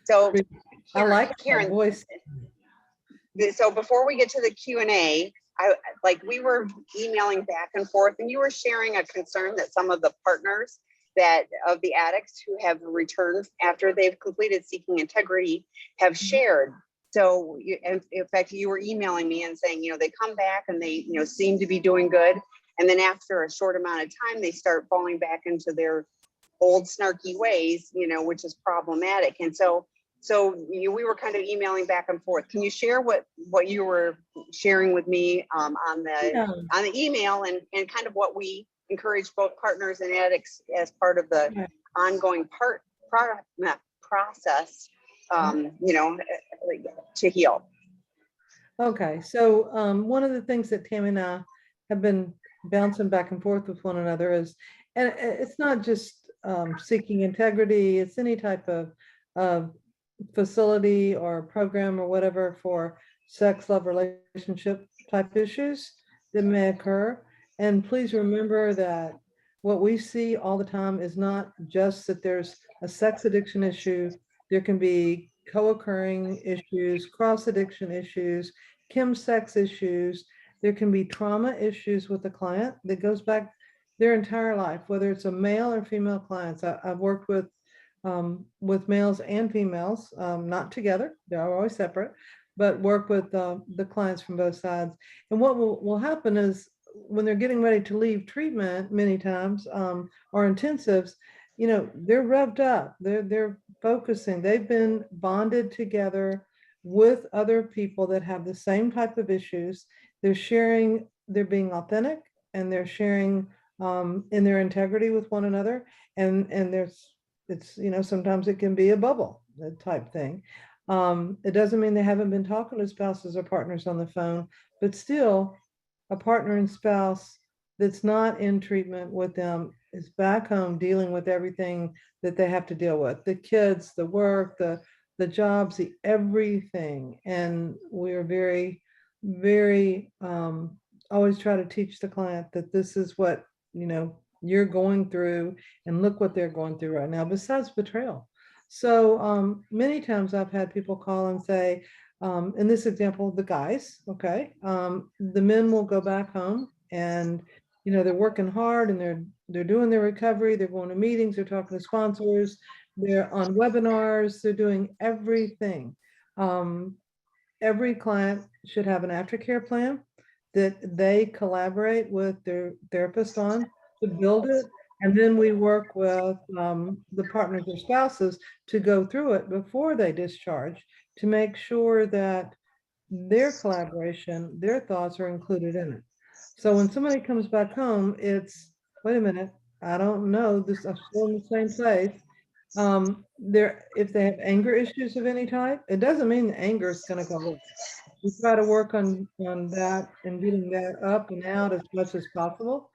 So I like that Karen, voice. so before we get to the Q&A, we were emailing back and forth, and you were sharing a concern that some of the partners of the addicts who have returned after they've completed Seeking Integrity have shared. So in fact, you were emailing me and saying, they come back and they, seem to be doing good. And then after a short amount of time, they start falling back into their old snarky ways, which is problematic. And so we were kind of emailing back and forth. Can you share what you were sharing with me on the email and kind of what we encourage both partners and addicts as part of the ongoing process, to heal? Okay, so one of the things that Tammy and I have been bouncing back and forth with one another is, and it's not just Seeking Integrity, it's any type of facility or program or whatever for sex, love, relationship type issues that may occur. And please remember that what we see all the time is not just that there's a sex addiction issue. There can be co-occurring issues, cross addiction issues, chemsex issues. There can be trauma issues with the client that goes back their entire life, whether it's a male or female clients. I've worked with males and females, not together, they're always separate, but work with the clients from both sides. And what will happen is when they're getting ready to leave treatment many times, or intensives, they're revved up, they're focusing, they've been bonded together with other people that have the same type of issues. They're sharing, they're being authentic, and they're sharing in their integrity with one another. And it's, sometimes it can be a bubble type thing. It doesn't mean they haven't been talking to spouses or partners on the phone, but still a partner and spouse that's not in treatment with them is back home dealing with everything that they have to deal with, the kids, the work, the jobs, the everything. And we're very, very always try to teach the client that this is what, you're going through, and look what they're going through right now, besides betrayal. So many times I've had people call and say, in this example, the guys, okay, the men will go back home and, they're working hard and they're doing their recovery, they're going to meetings, they're talking to sponsors, they're on webinars, they're doing everything. Every client should have an aftercare plan that they collaborate with their therapist on to build it. And then we work with the partners or spouses to go through it before they discharge to make sure that their collaboration, their thoughts are included in it. So when somebody comes back home, it's, wait a minute, I don't know, this, I'm still in the same place. If they have anger issues of any type, it doesn't mean the anger is going to go away. We try to work on that and getting that up and out as much as possible.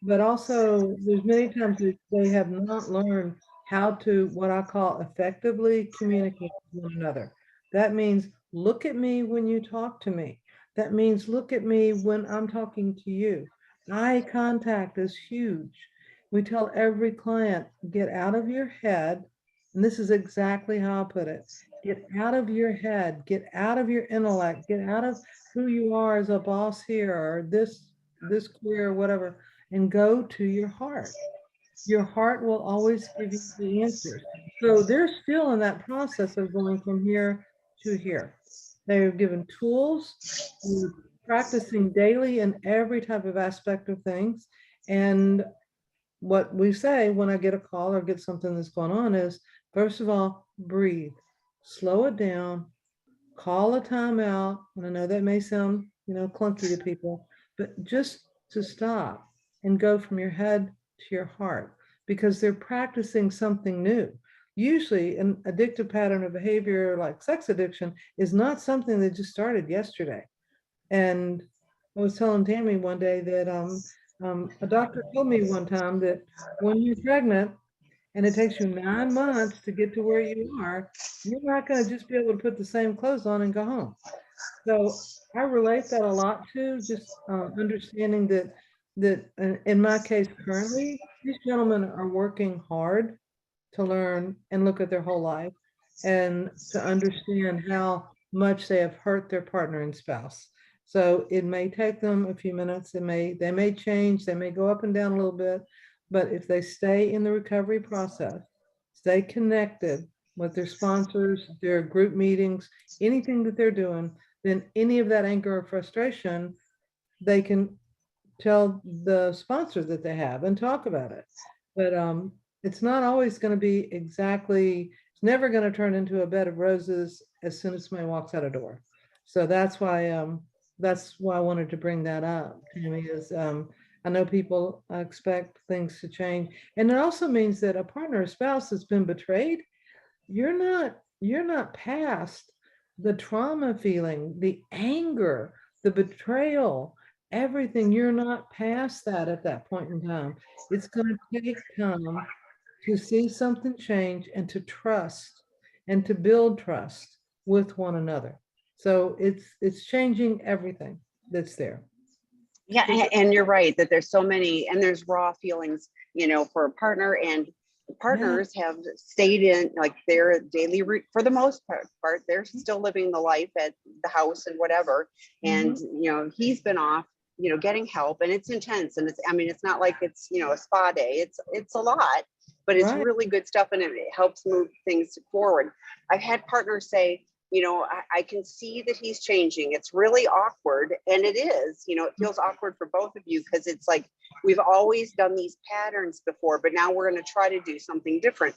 But also, there's many times that they have not learned how to, what I call, effectively communicate with one another. That means look at me when you talk to me. That means look at me when I'm talking to you. Eye contact is huge. We tell every client, get out of your head. And this is exactly how I put it. Get out of your head, get out of your intellect, get out of who you are as a boss here or this career or whatever, and go to your heart. Your heart will always give you the answers. So they're still in that process of going from here to here. They're given tools, practicing daily in every type of aspect of things. And what we say when I get a call or get something that's going on is, first of all, breathe, slow it down, call a timeout. And I know that may sound, clunky to people, but just to stop and go from your head to your heart, because they're practicing something new. Usually an addictive pattern of behavior like sex addiction is not something that just started yesterday. And I was telling Tammy one day that a doctor told me one time that when you're pregnant and it takes you 9 months to get to where you are, you're not going to just be able to put the same clothes on and go home. So I relate that a lot to just understanding that in my case currently, these gentlemen are working hard to learn and look at their whole life. and to understand how much they have hurt their partner and spouse. So it may take them a few minutes. They may change, they may go up and down a little bit, but if they stay in the recovery process, stay connected with their sponsors, their group meetings, anything that they're doing, then any of that anger or frustration, they can tell the sponsor that they have and talk about it. But it's not always going to be exactly, it's never going to turn into a bed of roses as soon as somebody walks out a door. So that's why I wanted to bring that up. Tammy, is I know people expect things to change. And it also means that a partner or spouse that's been betrayed, you're not past the trauma feeling, the anger, the betrayal, everything. You're not past that at that point in time. It's going to take time to see something change and to trust and to build trust with one another. So it's changing everything that's there. Yeah, and you're right that there's so many, and there's raw feelings, for a partner, and partners have stayed in like their daily for the most part, they're still living the life at the house and whatever. And, he's been off, getting help, and it's intense. And it's not like it's, a spa day. It's a lot, but it's Right. really good stuff, and it helps move things forward. I've had partners say, I can see that he's changing. It's really awkward. And it is, it feels awkward for both of you, because it's like, we've always done these patterns before, but now we're going to try to do something different,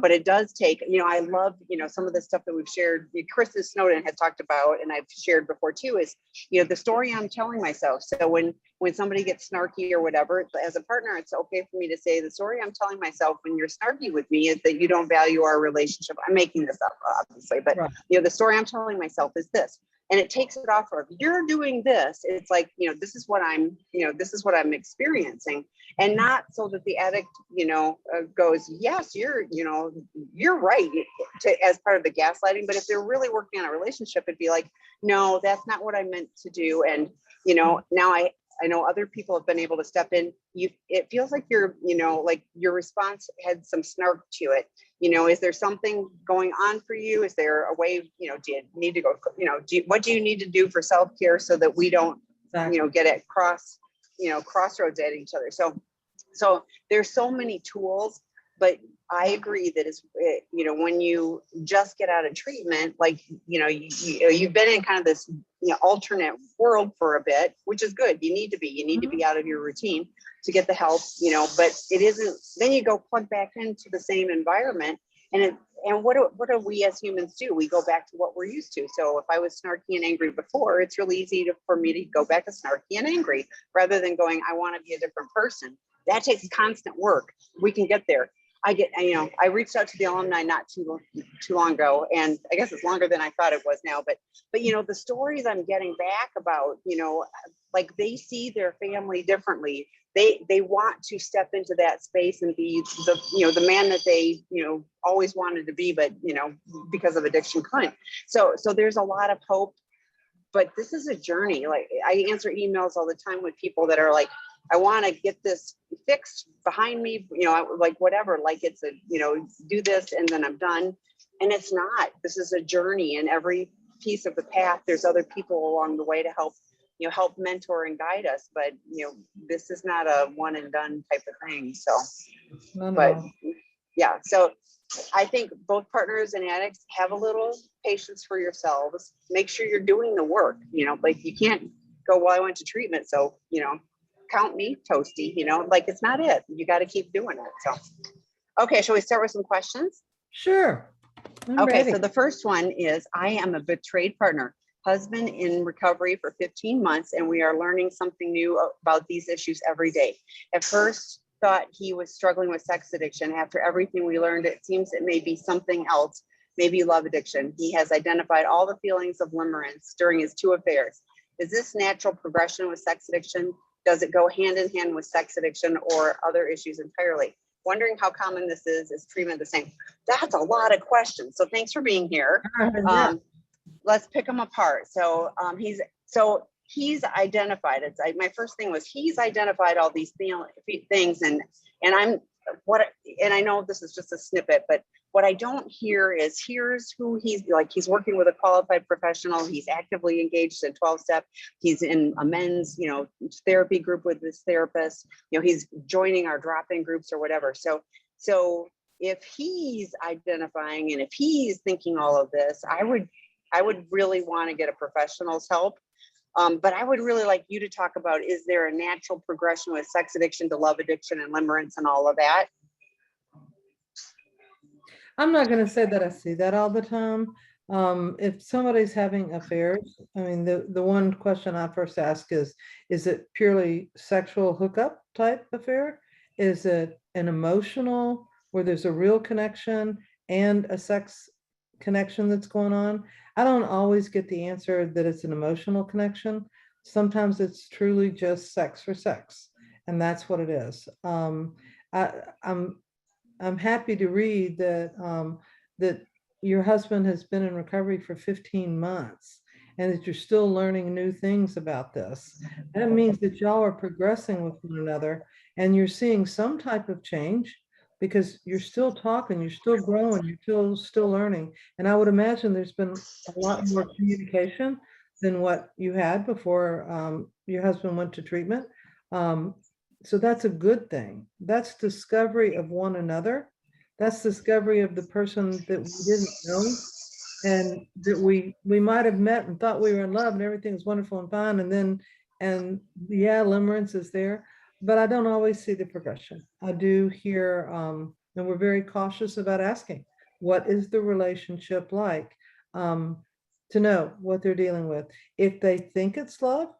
but it does take, I love, some of the stuff that we've shared. Chris Snowden has talked about, and I've shared before too, is, the story I'm telling myself. So when somebody gets snarky or whatever, as a partner, it's okay for me to say, the story I'm telling myself when you're snarky with me is that you don't value our relationship. I'm making this up, obviously, but right. The story I'm telling myself is this, and it takes it off. If you're doing this, it's like, this is what I'm experiencing, and not so that the addict, goes, yes, you're right, as part of the gaslighting. But if they're really working on a relationship, it'd be like, no, that's not what I meant to do. And, now I know other people have been able to step in. It feels like like your response had some snark to it. Is there something going on for you? Is there a way, do you need to go, what do you need to do for self-care so that we don't, get at crossroads at each other? So there's so many tools, but I agree that it's, when you just get out of treatment, like, you've been in kind of this, alternate world for a bit, which is good. You need to be out of your routine to get the help, but it isn't, then you go plug back into the same environment. And what do we as humans do? We go back to what we're used to. So if I was snarky and angry before, it's really easy for me to go back to snarky and angry, rather than going, I want to be a different person. That takes constant work. We can get there. I reached out to the alumni not too long ago, and I guess it's longer than I thought it was now, but the stories I'm getting back about, like, they see their family differently. They want to step into that space and be the man that they, always wanted to be, but, because of addiction couldn't. So there's a lot of hope, but this is a journey. Like, I answer emails all the time with people that are like, I want to get this fixed behind me, like whatever, like it's a, do this and then I'm done. And it's not. This is a journey, and every piece of the path, there's other people along the way to help mentor and guide us. But, this is not a one and done type of thing. So, but yeah, so I think both partners and addicts, have a little patience for yourselves. Make sure you're doing the work, like you can't go, well, I went to treatment, so, count me toasty, like it's not it. You got to keep doing it. So, okay, shall we start with some questions? Sure. I'm ready. So the first one is, I am a betrayed partner, husband in recovery for 15 months, and we are learning something new about these issues every day. At first, thought he was struggling with sex addiction. After everything we learned, it seems it may be something else, maybe love addiction. He has identified all the feelings of limerence during his 2 affairs. Is this natural progression with sex addiction? Does it go hand in hand with sex addiction or other issues entirely? Wondering how common this is treatment the same? That's a lot of questions. So thanks for being here. Let's pick them apart. So he's identified, my first thing was, he's identified all these things, and and I know this is just a snippet, but what I don't hear is here's who he's like. He's working with a qualified professional. He's actively engaged in 12-step. He's in a men's, therapy group with this therapist. He's joining our drop-in groups or whatever. So if he's identifying and if he's thinking all of this, I would really want to get a professional's help. But I would really like you to talk about, is there a natural progression with sex addiction to love addiction and limerence and all of that? I'm not going to say that I see that all the time. If somebody's having affairs, I mean, the one question I first ask is it purely sexual hookup type affair? Is it an emotional where there's a real connection and a sex connection that's going on? I don't always get the answer that it's an emotional connection. Sometimes it's truly just sex for sex, and that's what it is. I'm happy to read that that your husband has been in recovery for 15 months and that you're still learning new things about this. That means that y'all are progressing with one another and you're seeing some type of change because you're still talking, you're still growing, you're still learning. And I would imagine there's been a lot more communication than what you had before your husband went to treatment. So that's a good thing. That's discovery of one another. That's discovery of the person that we didn't know and that we might have met and thought we were in love and everything's wonderful and fine. And yeah, limerence is there, but I don't always see the progression. I do hear, and we're very cautious about asking, what is the relationship like, to know what they're dealing with. If they think it's love,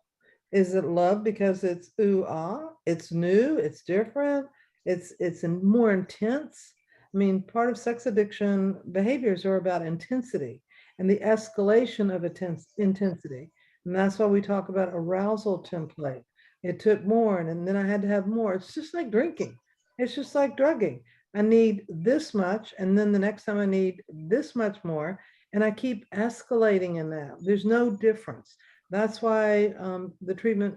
is it love because it's ooh, ah, it's new, it's different, it's more intense? I mean, part of sex addiction behaviors are about intensity and the escalation of intensity. And that's why we talk about arousal template. It took more and then I had to have more. It's just like drinking. It's just like drugging. I need this much and then the next time I need this much more. And I keep escalating in that. There's no difference. That's why the treatment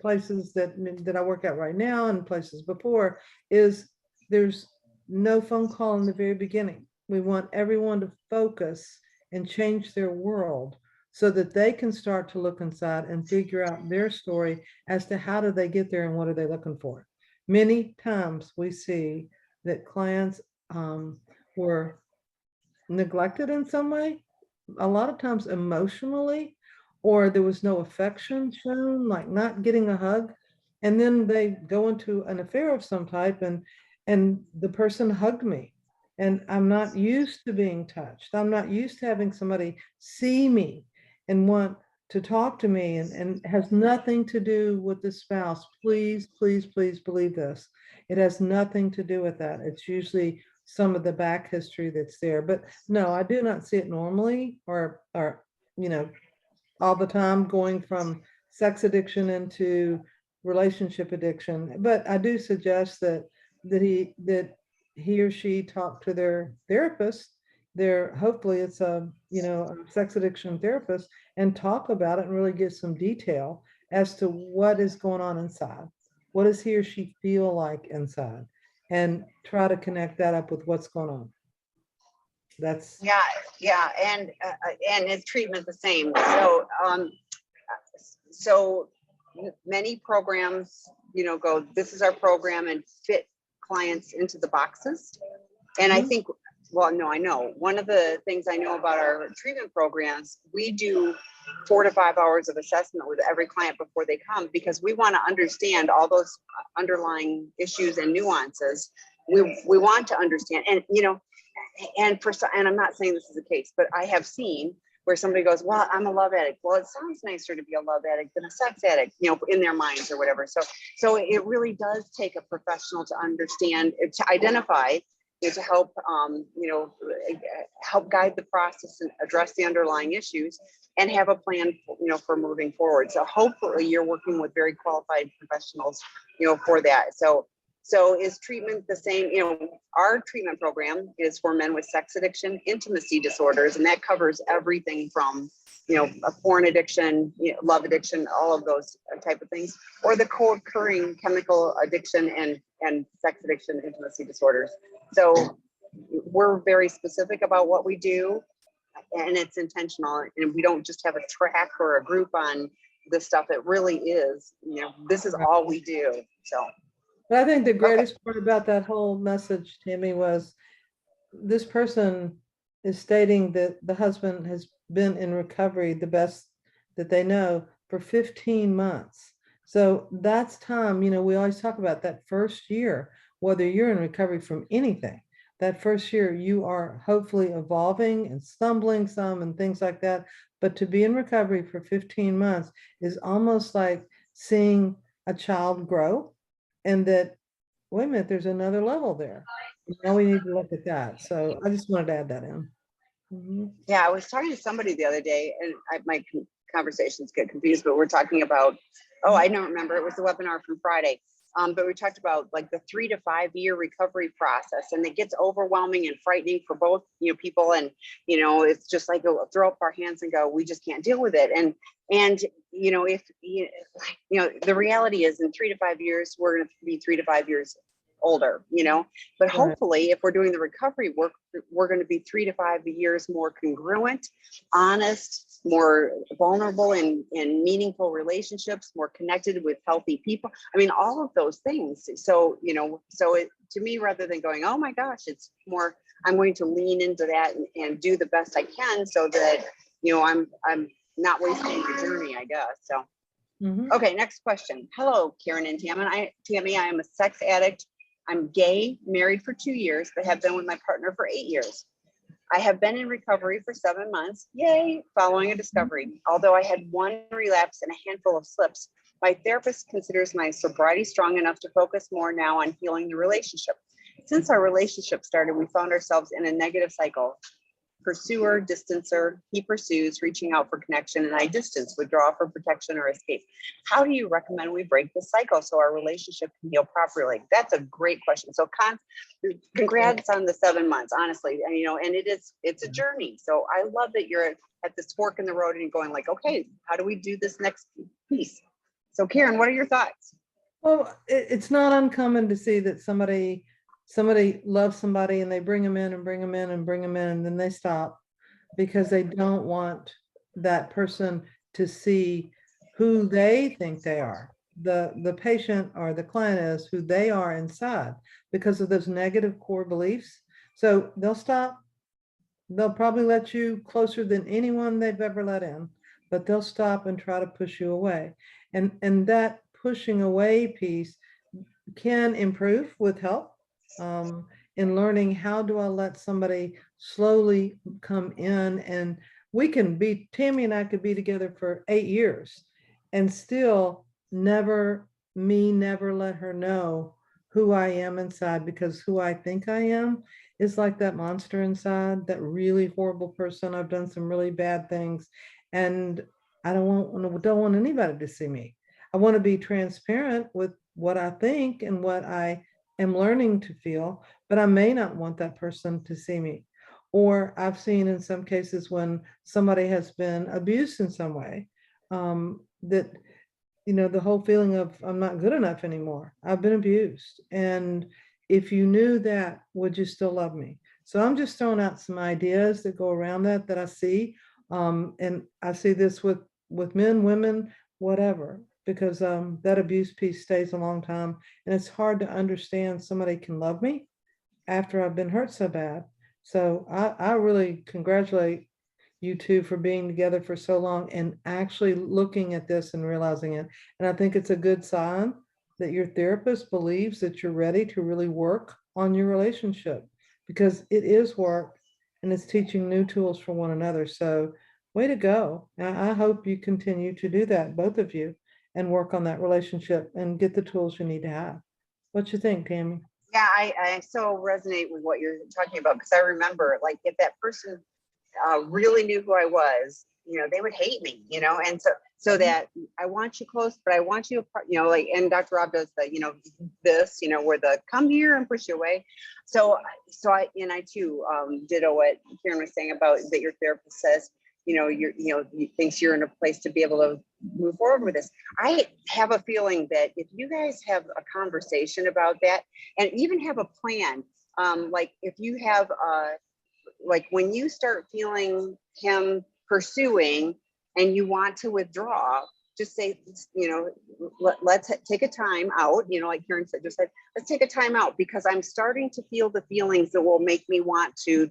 places that I work at right now and places before is there's no phone call in the very beginning. We want everyone to focus and change their world so that they can start to look inside and figure out their story as to how do they get there and what are they looking for. Many times we see that clients were neglected in some way, a lot of times emotionally, or there was no affection shown, like not getting a hug. And then they go into an affair of some type and the person hugged me. And I'm not used to being touched. I'm not used to having somebody see me and want to talk to me and has nothing to do with the spouse. Please, please, please believe this. It has nothing to do with that. It's usually some of the back history that's there. But no, I do not see it normally or all the time going from sex addiction into relationship addiction. But I do suggest that he or she talk to their therapist. Hopefully it's a sex addiction therapist and talk about it and really get some detail as to what is going on inside. What does he or she feel like inside? And try to connect that up with what's going on. That's yeah, and is treatment the same? So many programs, go, this is our program and fit clients into the boxes. And I think, well, no, I know one of the things I know about our treatment programs, we do 4 to 5 hours of assessment with every client before they come, because we want to understand all those underlying issues and nuances. We want to understand, and and I'm not saying this is the case, but I have seen where somebody goes, well, I'm a love addict. Well, it sounds nicer to be a love addict than a sex addict, in their minds or whatever. So it really does take a professional to understand, to identify, to help, help guide the process and address the underlying issues and have a plan, for moving forward. So hopefully you're working with very qualified professionals, for that. So is treatment the same? Our treatment program is for men with sex addiction, intimacy disorders, and that covers everything from, a porn addiction, love addiction, all of those type of things, or the co-occurring chemical addiction and and sex addiction, intimacy disorders. So we're very specific about what we do, and it's intentional, and we don't just have a track or a group on this stuff. It really is, this is all we do. So But I think the greatest part about that whole message, Tammy, was this person is stating that the husband has been in recovery the best that they know for 15 months. So that's time, we always talk about that first year, whether you're in recovery from anything, that first year you are hopefully evolving and stumbling some and things like that. But to be in recovery for 15 months is almost like seeing a child grow, and that, wait a minute, there's another level there. Now we need to look at that. So I just wanted to add that in. Mhm. yeah, I was talking to somebody the other day, and my conversations get confused, but we're talking about, I don't remember, it was the webinar from Friday. But we talked about like the 3 to 5 year recovery process, and it gets overwhelming and frightening for both, people. And, it's just like, throw up our hands and go, we just can't deal with it. And, if, the reality is in 3 to 5 years, we're going to be 3 to 5 years older, but hopefully if we're doing the recovery work, we're going to be 3 to 5 years more congruent, honest, more vulnerable in meaningful relationships, more connected with healthy people. I mean, all of those things. So, to me, rather than going, oh my gosh, it's more, I'm going to lean into that and do the best I can so that, I'm not wasting the journey, I guess. So, Okay, next question. Hello, Karen and Tammy, I am a sex addict. I'm gay, married for 2 years, but have been with my partner for 8 years. I have been in recovery for 7 months, yay, following a discovery. Although I had one relapse and a handful of slips, my therapist considers my sobriety strong enough to focus more now on healing the relationship. Since our relationship started, we found ourselves in a negative cycle. Pursuer, distancer, he pursues, reaching out for connection, and I distance, withdraw for protection or escape. How do you recommend we break this cycle so our relationship can heal properly? That's a great question. So congrats on the 7 months, honestly. And, and it's a journey. So I love that you're at this fork in the road and going like, okay, how do we do this next piece? So Karen, what are your thoughts? Well, it's not uncommon to see that somebody loves somebody and they bring them in and bring them in and bring them in, and then they stop because they don't want that person to see who they think they are. The patient or the client is who they are inside because of those negative core beliefs. So they'll stop. They'll probably let you closer than anyone they've ever let in, but they'll stop and try to push you away. And that pushing away piece can improve with help. In learning, how do I let somebody slowly come in, and Tammy and I could be together for 8 years and still never let her know who I am inside, because who I think I am is like that monster inside, that really horrible person. I've done some really bad things, and I don't want anybody to see me. I want to be transparent with what I think and what I am learning to feel, but I may not want that person to see me. Or I've seen in some cases when somebody has been abused in some way, that, the whole feeling of I'm not good enough anymore. I've been abused. And if you knew that, would you still love me? So I'm just throwing out some ideas that go around that I see. And I see this with men, women, whatever, because that abuse piece stays a long time. And it's hard to understand somebody can love me after I've been hurt so bad. So I really congratulate you two for being together for so long and actually looking at this and realizing it. And I think it's a good sign that your therapist believes that you're ready to really work on your relationship, because it is work and it's teaching new tools for one another. So way to go. I hope you continue to do that, both of you, and work on that relationship and get the tools you need to have. What you think, Tammy? Yeah, I so resonate with what you're talking about, because I remember, like, if that person really knew who I was, they would hate me, and so that I want you close, but I want you apart, like, and Dr. Rob does the, this, where the come here and push you away. So I too ditto what Karen was saying about that your therapist says, you thinks you're in a place to be able to move forward with this. I have a feeling that if you guys have a conversation about that and even have a plan, like if you have like when you start feeling him pursuing and you want to withdraw, just say, let's take a time out, like Karen said, just said, let's take a time out because I'm starting to feel the feelings that will make me want to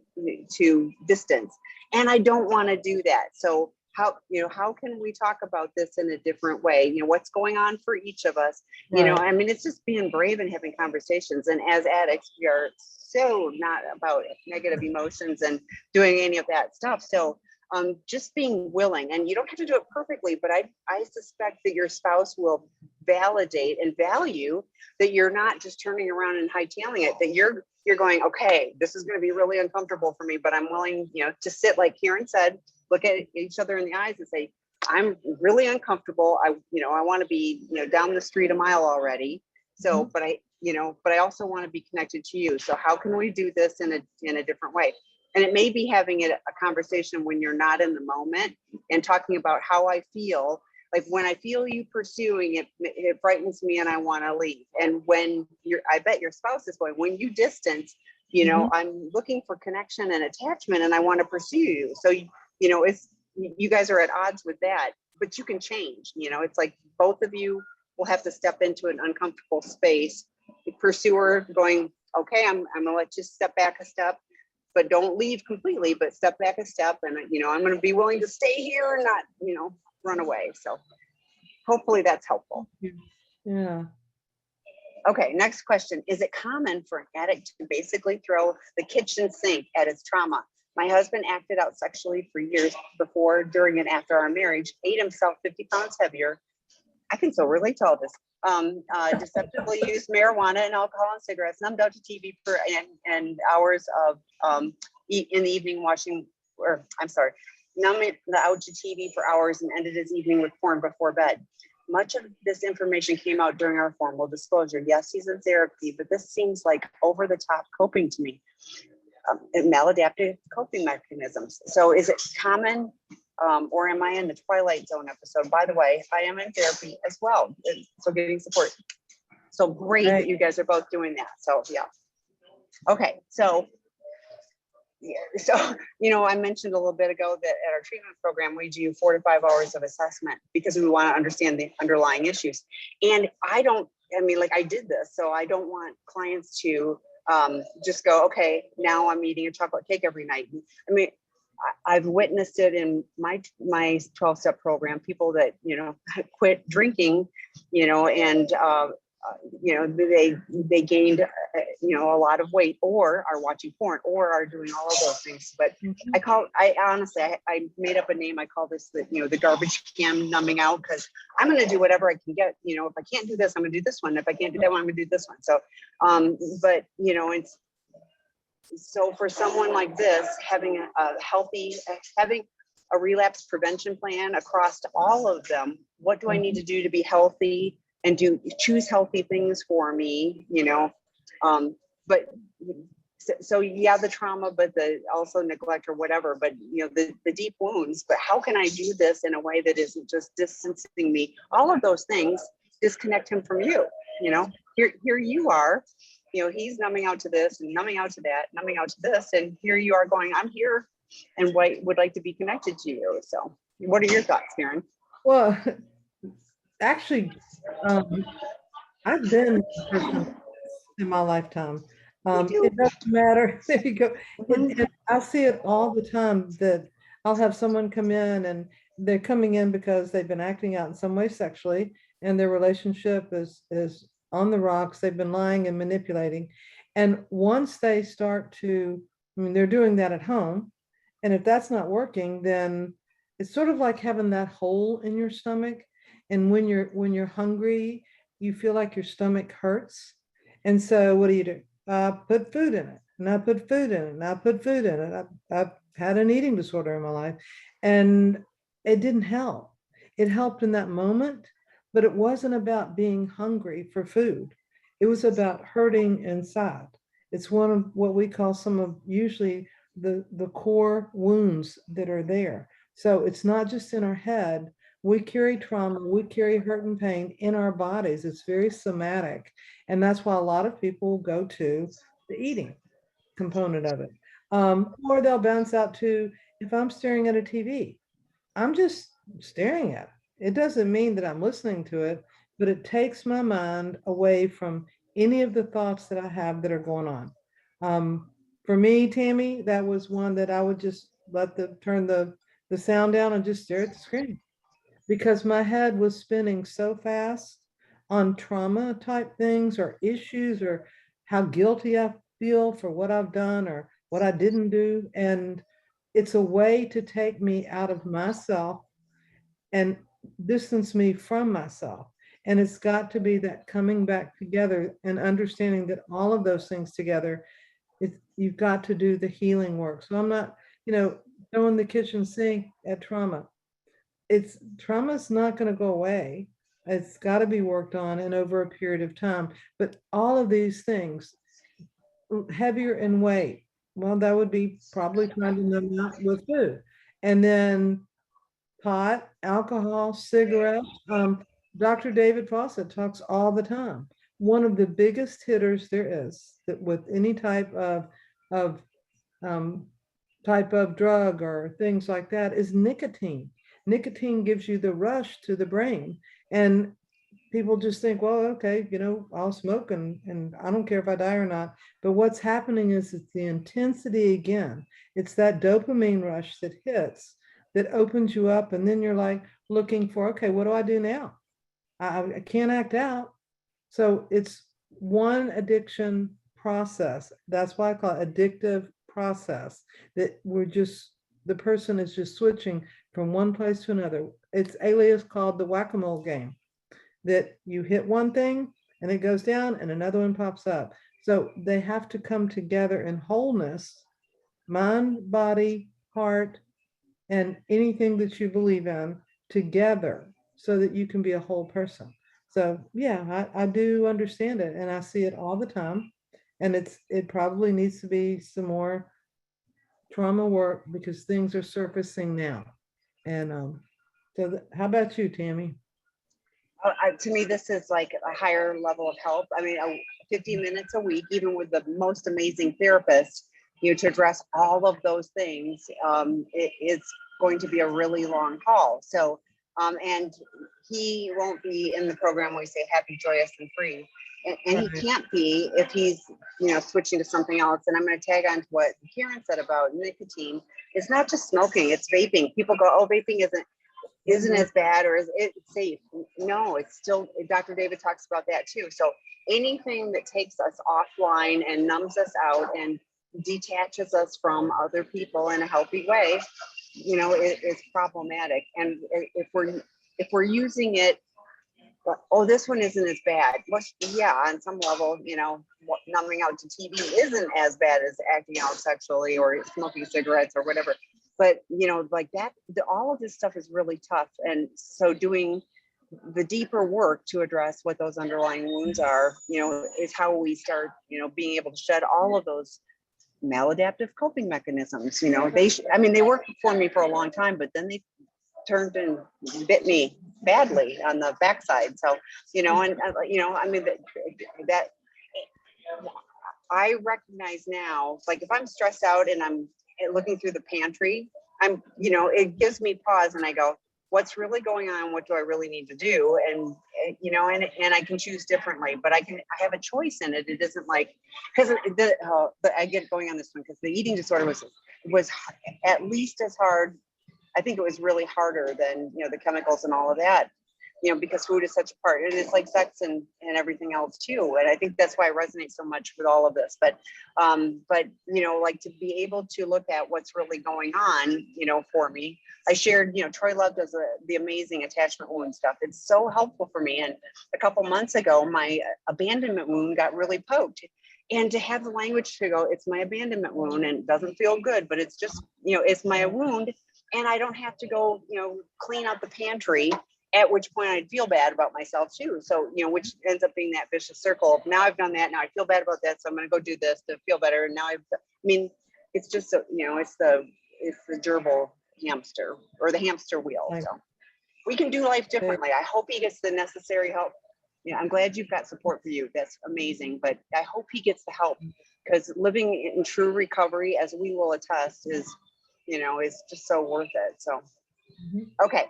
distance. And I don't want to do that. So how can we talk about this in a different way? What's going on for each of us? Right. I mean, it's just being brave and having conversations. And as addicts, we are so not about negative emotions and doing any of that stuff. So just being willing, and you don't have to do it perfectly, but I suspect that your spouse will validate and value that you're not just turning around and hightailing it, that you're going, okay, this is going to be really uncomfortable for me, but I'm willing, to sit, like Karen said, look at each other in the eyes and say, I'm really uncomfortable. I want to be, down the street a mile already. So, but I also want to be connected to you. So how can we do this in a different way? And it may be having a conversation when you're not in the moment and talking about how I feel. Like when I feel you pursuing it, it frightens me and I want to leave. And when I bet your spouse is going, when you distance, I'm looking for connection and attachment and I want to pursue you. So, it's, you guys are at odds with that, but you can change, it's like both of you will have to step into an uncomfortable space. The pursuer going, okay, I'm going to let you step back a step, but don't leave completely, but step back a step. And, I'm going to be willing to stay here and not, run away. So hopefully that's helpful. Yeah. Okay, next question. Is it common for an addict to basically throw the kitchen sink at his trauma? My husband acted out sexually for years before, during, and after our marriage, ate himself 50 pounds heavier. I can so relate to all this. Deceptively used marijuana and alcohol and cigarettes, numbed out to TV for and hours of in the evening watching, numbing out to TV for hours and ended his evening with porn before bed. Much of this information came out during our formal disclosure. Yes, he's in therapy, but this seems like over the top coping to me. Maladaptive coping mechanisms. So is it common? Or am I in the Twilight Zone episode? By the way, I am in therapy as well. So getting support. So great that you guys are both doing that. So yeah. Okay. So, I mentioned a little bit ago that at our treatment program, we do 4 to 5 hours of assessment because we want to understand the underlying issues. And I did this. So I don't want clients to just go, okay, now I'm eating a chocolate cake every night. I mean, I've witnessed it in my 12-step program, people that, quit drinking, and, they gained, a lot of weight or are watching porn or are doing all of those things. But I honestly made up a name. I call this the garbage can numbing out, because I'm going to do whatever I can get. If I can't do this, I'm going to do this one. If I can't do that one, I'm going to do this one. So, but, it's, so for someone like this, having a relapse prevention plan across all of them, what do I need to do to be healthy and choose healthy things for me, but so yeah, the trauma, but also neglect or whatever, but the deep wounds, but how can I do this in a way that isn't just distancing me? All of those things disconnect him from you, here you are, he's numbing out to this and numbing out to that, numbing out to this. And here you are going, I'm here and would like to be connected to you. So what are your thoughts, Karen? Well, actually, I've been a person in my lifetime. It doesn't matter. There you go. And I see it all the time that I'll have someone come in and they're coming in because they've been acting out in some way sexually and their relationship is on the rocks. They've been lying and manipulating. And once they start to, they're doing that at home. And if that's not working, then it's sort of like having that hole in your stomach. And when you're hungry, you feel like your stomach hurts. And so what do? Put food in it. And I put food in it. And I put food in it. I've had an eating disorder in my life. And it didn't help. It helped in that moment, but it wasn't about being hungry for food. It was about hurting inside. It's one of what we call some of usually the core wounds that are there. So it's not just in our head. We carry trauma, we carry hurt and pain in our bodies. It's very somatic. And that's why a lot of people go to the eating component of it. Or they'll bounce out to, if I'm staring at a TV, I'm just staring at it. It doesn't mean that I'm listening to it, but it takes my mind away from any of the thoughts that I have that are going on. For me, Tammy, that was one that I would just turn the sound down and just stare at the screen because my head was spinning so fast on trauma type things or issues or how guilty I feel for what I've done or what I didn't do. And it's a way to take me out of myself and distance me from myself. And it's got to be that coming back together and understanding that all of those things together, you've got to do the healing work. So I'm not, throwing the kitchen sink at trauma. Trauma's not going to go away. It's got to be worked on and over a period of time. But all of these things, heavier in weight, well, that would be probably trying to numb out with food. And then pot, alcohol, cigarettes. Dr. David Fawcett talks all the time. One of the biggest hitters there is that with any of um, type of drug or things like that is nicotine. Nicotine gives you the rush to the brain, and people just think, well, okay, I'll smoke and I don't care if I die or not. But what's happening is it's the intensity again. It's that dopamine rush that hits that opens you up, and then you're like looking for, okay, what do I do now? I can't act out. So it's one addiction process. That's why I call it addictive process, that the person is just switching from one place to another. It's alias called the whack-a-mole game, that you hit one thing and it goes down and another one pops up. So they have to come together in wholeness, mind, body, heart, and anything that you believe in together so that you can be a whole person. So yeah, I do understand it and I see it all the time. And it probably needs to be some more trauma work because things are surfacing now. And how about you, Tammy? To me, this is like a higher level of help. I mean, 50 minutes a week, even with the most amazing therapist, to address all of those things, it is going to be a really long haul. So, and he won't be in the program where we say happy, joyous, and free. And he can't be if he's, switching to something else. And I'm going to tag on to what Karen said about nicotine. It's not just smoking, it's vaping. People go, oh, vaping isn't as bad, or is it safe? No, it's still, Dr. David talks about that too. So anything that takes us offline and numbs us out and detaches us from other people in a healthy way, it is problematic. And if we're using it, oh, this one isn't as bad. Well, yeah, on some level, numbing out to TV isn't as bad as acting out sexually or smoking cigarettes or whatever. But, like that, all of this stuff is really tough. And so doing the deeper work to address what those underlying wounds are, is how we start, being able to shed all of those maladaptive coping mechanisms. They worked for me for a long time, but then they turned and bit me badly on the backside. So, that I recognize now, like if I'm stressed out and I'm looking through the pantry, it gives me pause and I go, what's really going on? What do I really need to do? And, and I can choose differently, but I have a choice in it. It isn't like, because I get going on this one because the eating disorder was at least as hard. I think it was really harder than, the chemicals and all of that, because food is such a part, and it's like sex and everything else too. And I think that's why I resonate so much with all of this. But like to be able to look at what's really going on, for me, I shared, Troy Love does the amazing attachment wound stuff. It's so helpful for me. And a couple months ago, my abandonment wound got really poked. And to have the language to go, it's my abandonment wound and it doesn't feel good, but it's just, it's my wound. And I don't have to go, clean out the pantry, at which point I'd feel bad about myself too. So, which ends up being that vicious circle. Now I've done that. Now I feel bad about that. So I'm going to go do this to feel better. And now it's just, it's the gerbil hamster or the hamster wheel. Like, So we can do life differently. I hope he gets the necessary help. Yeah, I'm glad you've got support for you. That's amazing. But I hope he gets the help, because living in true recovery, as we will attest, is, is just so worth it. So, mhm. okay.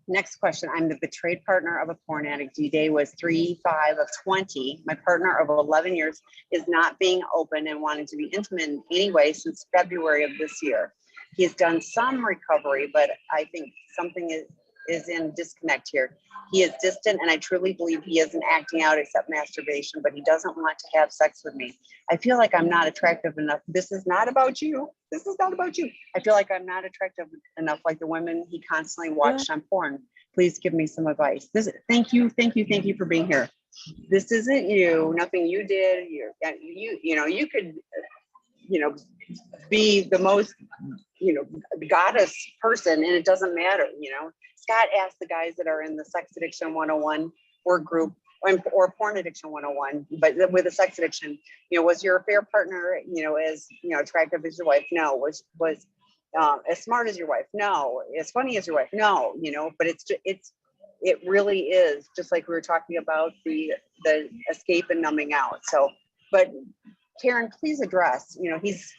Next question. I'm the betrayed partner of a porn addict. D-Day was 3/5/20. My partner of 11 years is not being open and wanting to be intimate in any way since February of this year. He has done some recovery, but I think something is in disconnect here. He is distant, and I truly believe he isn't acting out except masturbation, but he doesn't want to have sex with me. I feel like I'm not attractive enough. This is not about you. This is not about you. I feel like I'm not attractive enough like the women he constantly watched on porn. Please give me some advice. Thank you for being here. This isn't you. Nothing you did. You could, be the most, goddess person, and it doesn't matter. Scott asked the guys that are in the Sex Addiction 101 work group, or Porn Addiction 101, but with a sex addiction, was your affair partner, as, attractive as your wife? No. Was as smart as your wife? No. As funny as your wife? No. But it really is just like we were talking about the escape and numbing out. So, but Karen, please address, he's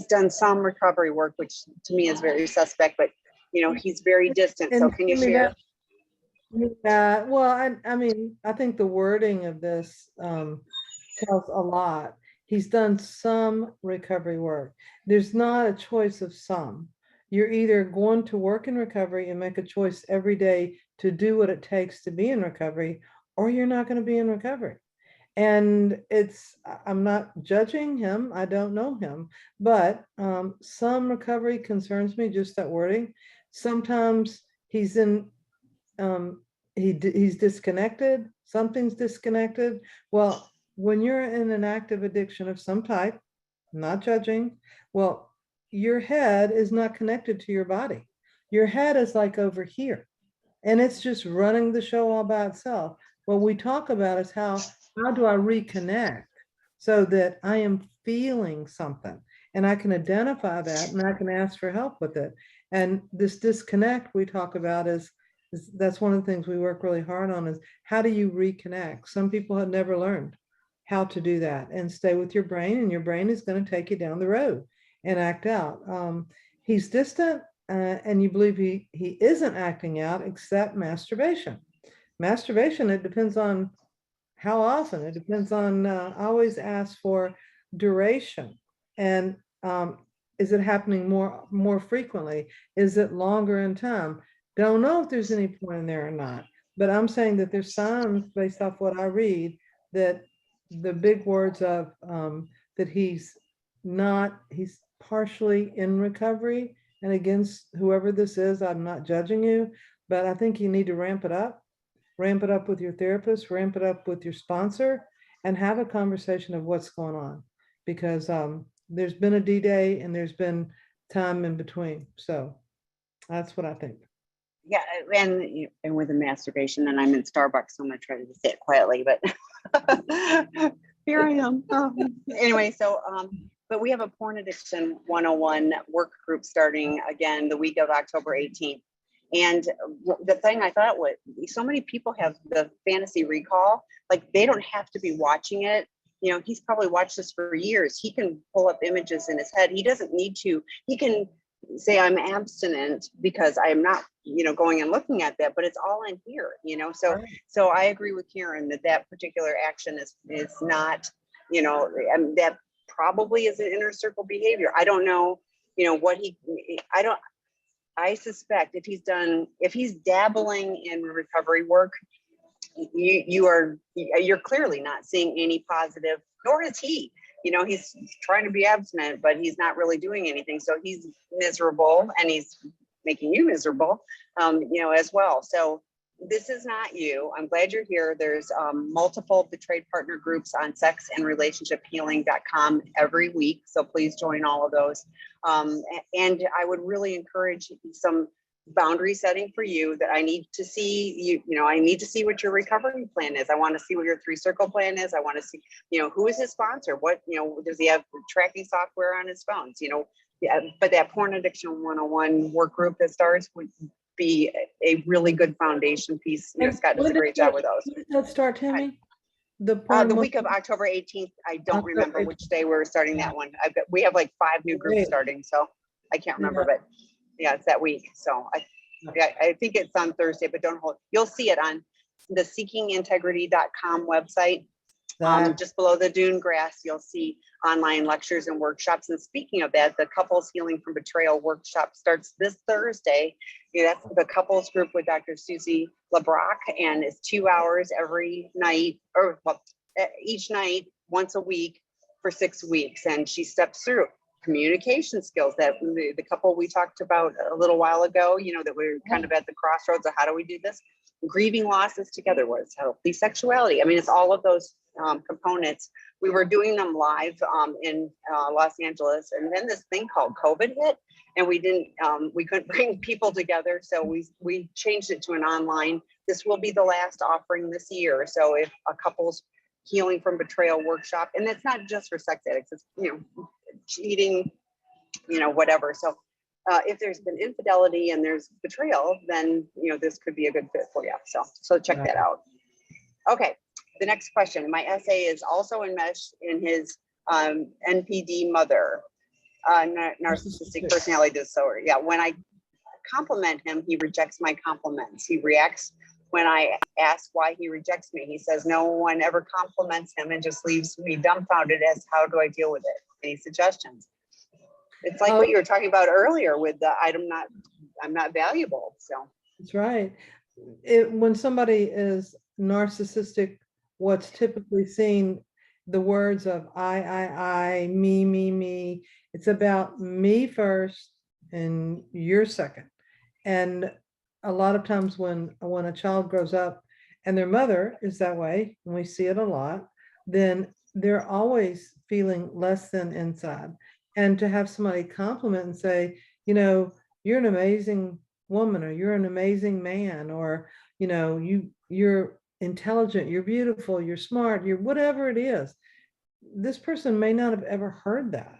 done some recovery work, which to me is very suspect, but he's very distant. So can you share? Yeah, well, I mean, I think the wording of this tells a lot. He's done some recovery work. There's not a choice of some. You're either going to work in recovery and make a choice every day to do what it takes to be in recovery, or you're not going to be in recovery. And I'm not judging him. I don't know him, but some recovery concerns me, just that wording. Sometimes he's he's disconnected. Something's disconnected. Well, when you're in an active addiction of some type, not judging, well, your head is not connected to your body. Your head is like over here, and it's just running the show all by itself. What we talk about is how do I reconnect so that I am feeling something, and I can identify that, and I can ask for help with it. And this disconnect we talk about is that's one of the things we work really hard on, is how do you reconnect? Some people have never learned how to do that and stay with your brain, and your brain is going to take you down the road and act out. He's distant, and you believe he isn't acting out except masturbation. Masturbation, it depends on how often. It depends on, I always ask for duration, and is it happening more frequently? Is it longer in time? Don't know if there's any point in there or not, but I'm saying that there's signs based off what I read that the big words of that he's partially in recovery. And against whoever this is, I'm not judging you, but I think you need to ramp it up with your therapist, ramp it up with your sponsor, and have a conversation of what's going on, because there's been a D-Day and there's been time in between. So that's what I think. Yeah, and with the masturbation, and I'm in Starbucks, so I'm gonna try to say it quietly, but here I am. Anyway, so but we have a Porn Addiction 101 work group starting again the week of October 18th. And the thing I thought was, so many people have the fantasy recall, like they don't have to be watching it. He's probably watched this for years. He can pull up images in his head. He doesn't need to. He can say I'm abstinent because I am not, going and looking at that, but it's all in here, So I agree with Karen that particular action is not, that probably is an inner circle behavior. I don't know, I suspect if he's dabbling in recovery work, you're clearly not seeing any positive, nor is he. He's trying to be abstinent, but he's not really doing anything. So he's miserable, and he's making you miserable, as well. So this is not you. I'm glad you're here. There's multiple betrayed partner groups on sexandrelationshiphealing.com every week. So please join all of those. And I would really encourage some boundary setting for you, that I need to see I need to see what your recovery plan is. I want to see what your 3-circle plan is. I want to see, who is his sponsor? What, does he have tracking software on his phones? Yeah, but that porn addiction 101 work group that starts would be a really good foundation piece. You know, And Scott does a when great job with those. does that start, Tammy? The The porn week of October 18th, I don't October remember 18th. which day we're starting that one. We have like 5 new groups Great. starting, so I can't remember, but yeah, it's that week. So I think it's on Thursday, but don't hold. You'll see it on the seekingintegrity.com website. Just below the dune grass, you'll see online lectures and workshops. And speaking of that, the Couples Healing from Betrayal workshop starts this Thursday. That's the couples group with Dr. Susie LeBrock, and it's 2 hours every night, or well, each night, once a week for 6 weeks. And she steps through communication skills that the couple we talked about a little while ago, you know, that we're kind of at the crossroads of how do we do this? Grieving losses together, what's healthy sexuality. I mean, it's all of those components. We were doing them live in Los Angeles, and then this thing called COVID hit, and we couldn't bring people together, so we changed it to an online. This will be the last offering this year. So if a couple's healing from betrayal workshop, and it's not just for sex addicts, it's, you know, cheating, you know, whatever. So if there's been infidelity and there's betrayal, then, you know, this could be a good fit for you. So check that out. Okay, the next question. My essay is also enmeshed in his NPD mother, narcissistic personality disorder. Yeah, when I compliment him, he rejects my compliments. He reacts when I ask why he rejects me. He says no one ever compliments him and just leaves me dumbfounded as how do I deal with it? Any suggestions? It's like what you were talking about earlier with the I'm not valuable. So that's right. When somebody is narcissistic, what's typically seen, the words of I, me, it's about me first and you're second. And a lot of times when a child grows up and their mother is that way, and we see it a lot, then they're always feeling less than inside. And to have somebody compliment and say, you know, you're an amazing woman, or you're an amazing man, or, you know, you're intelligent, you're beautiful, you're smart, you're whatever it is. This person may not have ever heard that.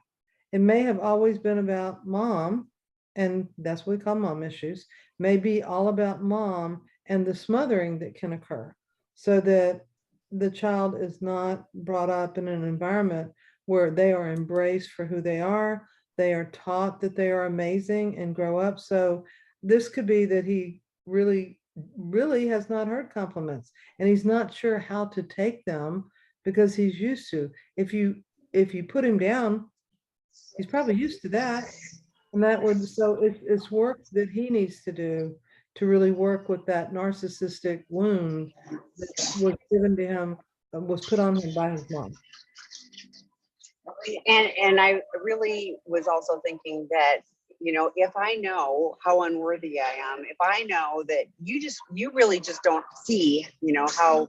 It may have always been about mom, and that's what we call mom issues, may be all about mom and the smothering that can occur, so that the child is not brought up in an environment where they are embraced for who they are are taught that they are amazing and grow up. So this could be that he really has not heard compliments, and he's not sure how to take them, because he's used to, if you put him down, he's probably used to that. And that would, so it's work that he needs to do to really work with that narcissistic wound that was given to him, was put on him by his mom. And I really was also thinking that, you know, if I know how unworthy I am, if I know that you really just don't see, you know,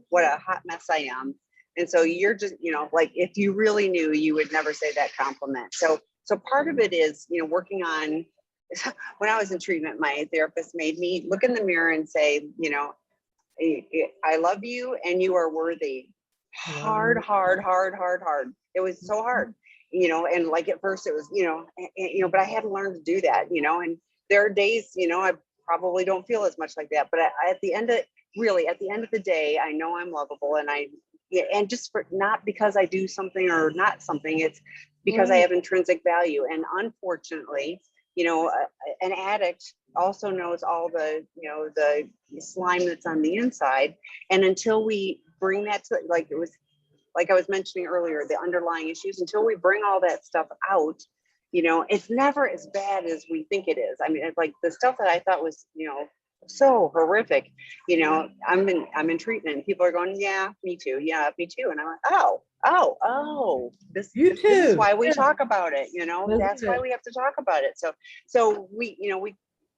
what a hot mess I am. And so you're just, you know, like if you really knew, you would never say that compliment. So part of it is, you know, working on, when I was in treatment, my therapist made me look in the mirror and say, you know, I love you and you are worthy. Hard. It was so hard, you know, and like at first it was, you know, but I had to learn to do that, you know, and there are days, you know, I probably don't feel as much like that, but at the end of the day, I know I'm lovable, and just for, not because I do something or not something, it's because I have intrinsic value. And unfortunately, you know, an addict also knows all the, you know, the slime that's on the inside. And until we bring that to, like it was, like I was mentioning earlier, the underlying issues, until we bring all that stuff out, you know, it's never as bad as we think it is. I mean, it's like the stuff that I thought was, you know, so horrific, you know, I'm in treatment and people are going, yeah, me too. Yeah, me too. And I'm like, this is why we talk about it, you know, that's why we have to talk about it. So we, you know,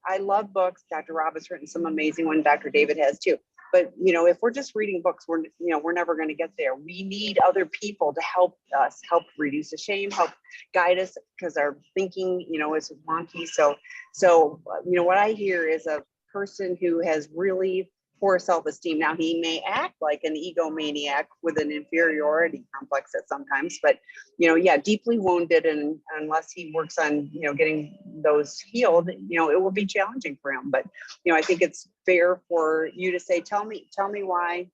I love books. Dr. Rob has written some amazing ones. Dr. David has too. But, you know, if we're just reading books, we're never going to get there. We need other people to help us, help reduce the shame, help guide us, because our thinking, you know, is wonky. So, you know, what I hear is a person who has really poor self-esteem. Now he may act like an egomaniac with an inferiority complex at sometimes, but yeah, deeply wounded, and unless he works on getting those healed, it will be challenging for him. But I think it's fair for you to say, tell me why,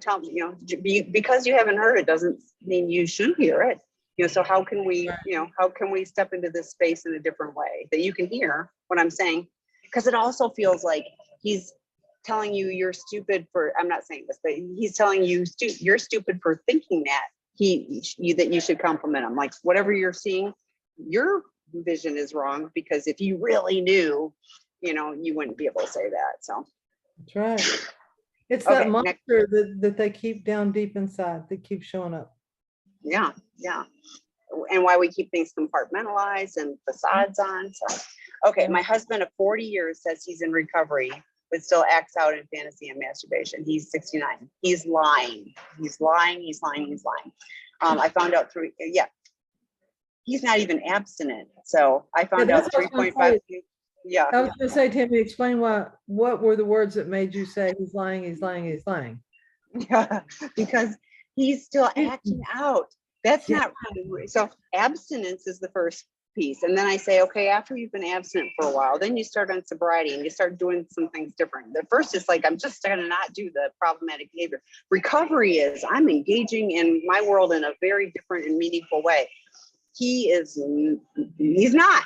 tell me, because you haven't heard it doesn't mean you shouldn't hear it. So how can we step into this space in a different way that you can hear what I'm saying? Because it also feels like he's telling you you're stupid for, I'm not saying this, but he's telling you you're stupid for thinking that that you should compliment him. Like, whatever you're seeing, your vision is wrong, because if you really knew, you wouldn't be able to say that. So That's right. It's Okay, that monster that they keep down deep inside that keeps showing up. yeah. And why we keep things compartmentalized and facades on. So, okay, Yeah. my husband of 40 years says he's in recovery, but still acts out in fantasy and masturbation. He's 69. He's lying. He's lying. I found out he's not even abstinent. So I found out 3.5. Yeah. I was going to say, Tammy, explain what were the words that made you say he's lying? Yeah, because he's still acting out. That's not so. Abstinence is the first piece, and then I say, okay, after you've been abstinent for a while, then you start on sobriety and you start doing some things different. The first is like, I'm just going to not do the problematic behavior. Recovery is I'm engaging in my world in a very different and meaningful way. He's not.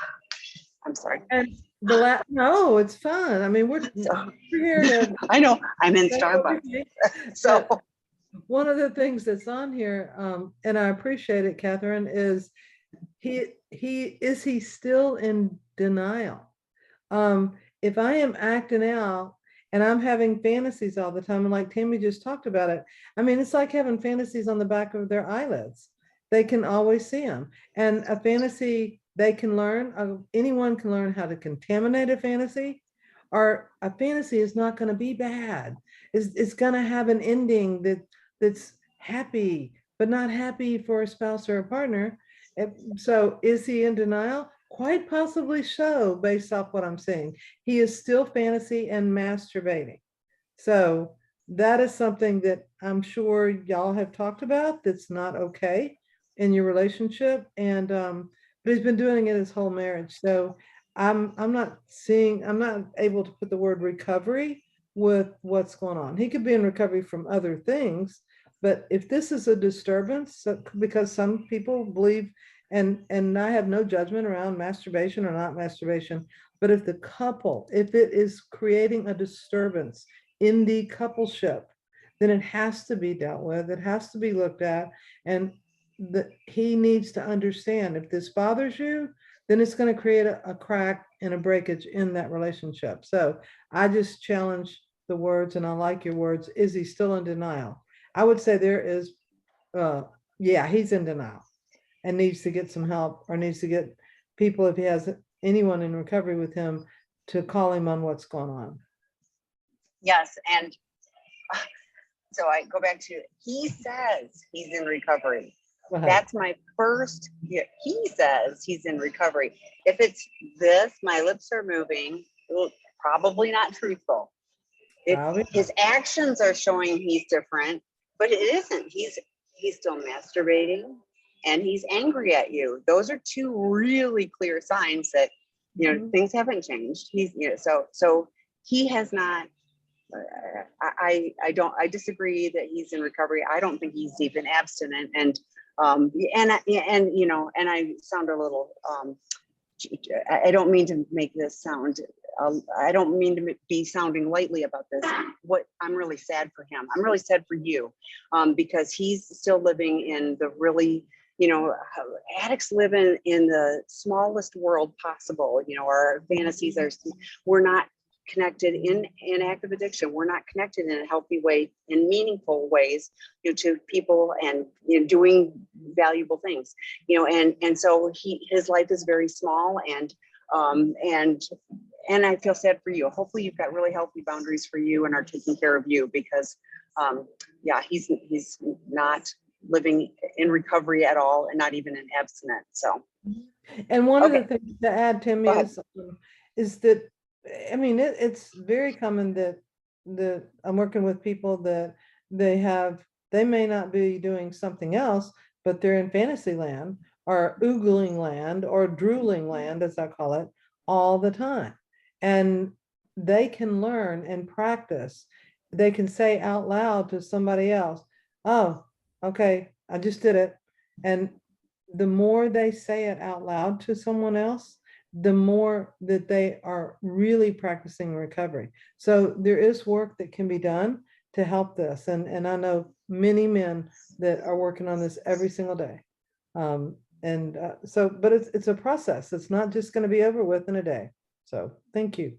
I'm sorry. And no, it's fun. I mean, we're here to. I know I'm in Starbucks. So one of the things that's on here, and I appreciate it, Catherine, is he still in denial? If I am acting out and I'm having fantasies all the time, and like Tammy just talked about it, I mean, it's like having fantasies on the back of their eyelids. They can always see them. And a fantasy, they can learn, anyone can learn how to contaminate a fantasy, or a fantasy is not going to be bad. It's going to have an ending that's happy, but not happy for a spouse or a partner. So is he in denial? Quite possibly so, based off what I'm saying. He is still fantasy and masturbating. So that is something that I'm sure y'all have talked about that's not okay in your relationship. And but he's been doing it his whole marriage. So I'm not able to put the word recovery with what's going on. He could be in recovery from other things, but if this is a disturbance, because some people believe, and I have no judgment around masturbation or not masturbation, but if it is creating a disturbance in the coupleship, then it has to be dealt with. It has to be looked at, and he needs to understand, if this bothers you, then it's going to create a crack and a breakage in that relationship. So I just challenge the words, and I like your words. Is he still in denial? I would say there is, he's in denial and needs to get some help, or needs to get people, if he has anyone in recovery with him, to call him on what's going on. Yes. And so I go back to, he says he's in recovery. That's my first. He says he's in recovery. If it's this, my lips are moving, probably not truthful. His actions are showing he's different, but it isn't. He's still masturbating and he's angry at you. Those are two really clear signs that things haven't changed. He's so he has not. I disagree that he's in recovery. I don't think he's even abstinent. And I sound a little, I don't mean to make this sound, I don't mean to be sounding lightly about this. What I'm really sad for him. I'm really sad for you, because he's still living in the really, addicts live in the smallest world possible. Our fantasies we're not connected in active addiction. We're not connected in a healthy way, in meaningful ways, to people, and doing valuable things, and so his life is very small, and I feel sad for you. Hopefully you've got really healthy boundaries for you and are taking care of you, because he's not living in recovery at all, and not even in abstinence. So, and one of the things to add, Timmy, is that, I mean, it's very common that I'm working with people that they may not be doing something else, but they're in fantasy land or oogling land or drooling land, as I call it, all the time. And they can learn and practice. They can say out loud to somebody else, oh, okay, I just did it. And the more they say it out loud to someone else, the more that they are really practicing recovery. So there is work that can be done to help this. And I know many men that are working on this every single day. But it's a process. It's not just going to be over with in a day. So thank you.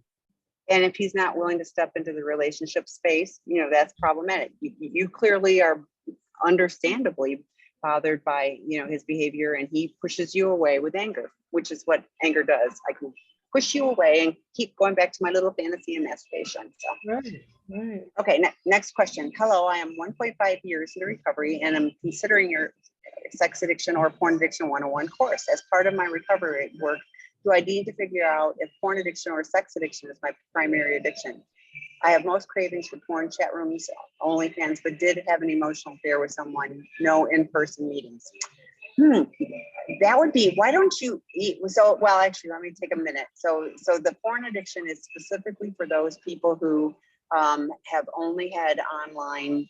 And if he's not willing to step into the relationship space, that's problematic. You clearly are understandably bothered by, his behavior, and he pushes you away with anger, which is what anger does. I can push you away and keep going back to my little fantasy and masturbation. So, right. Okay, next question. Hello, I am 1.5 years into recovery, and I'm considering your sex addiction or porn addiction 101 course. As part of my recovery work, do I need to figure out if porn addiction or sex addiction is my primary addiction? I have most cravings for porn, chat rooms, OnlyFans, but did have an emotional affair with someone, no in-person meetings. That would be, why don't you eat? So, well, actually, let me take a minute. So the porn addiction is specifically for those people who have only had online,